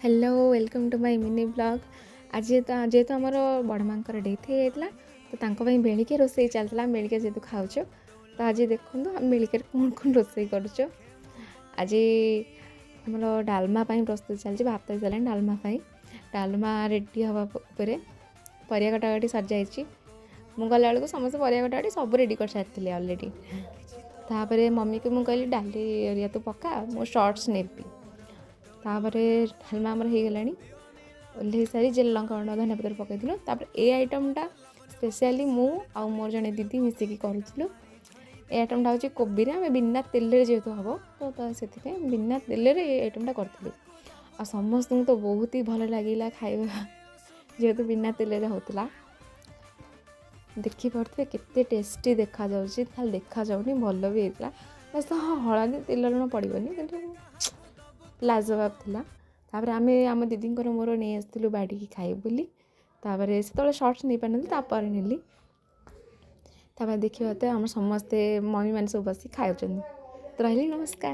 Hello welcome to my mini blog. आज जेहेतु आमर बड़ माँ डेथ होता तो बेलिके रोसे चलता बेलिके जेहतु खाऊच तो आज देखो आम बेलिके कौन कौन रोसे कर आज आमर डालमा प्रस्तुत चलती भात हो सारे डालमा रेडी हवा पर परिया कटाकटी सर जाइए मुझे गला बेलू समस्त परिया कटाकटी सब रेडी कर सारी अलरेडी तापर मम्मी को मुझे कहली डाली तू पका मो शॉर्ट्स नेबी तापर डालमा आमर हो गला ओल्हे सारी जेल लंका धनिया पतर पकईलु ये आइटमटा स्पेशली मु आउ मोर जड़े दीदी मिसिकी करूँ। ये आइटमटा हूँ कोबी आम बिना तेल जेहेतु हम तो से बिना तेल आइटमटा करूँ आ समस्त तो बहुत ही भल लगे खाଇବା जेहेतु बिना तेल होता देखिपे केते टेस्टी देखा जाउछि खाली देखा जाउनी भल भी होता बस हाँ हलदी तेल लुण पड़ोनी कि लाजवाब थिला। तापर आमे आम दीदी मोर नहीं आसलु बाड़ी खाए बोली से शर्ट्स नहीं पार तापर नेली देखिए आम समस्ते मम्मी मैंने सब बस खाऊँ। तो रही नमस्कार।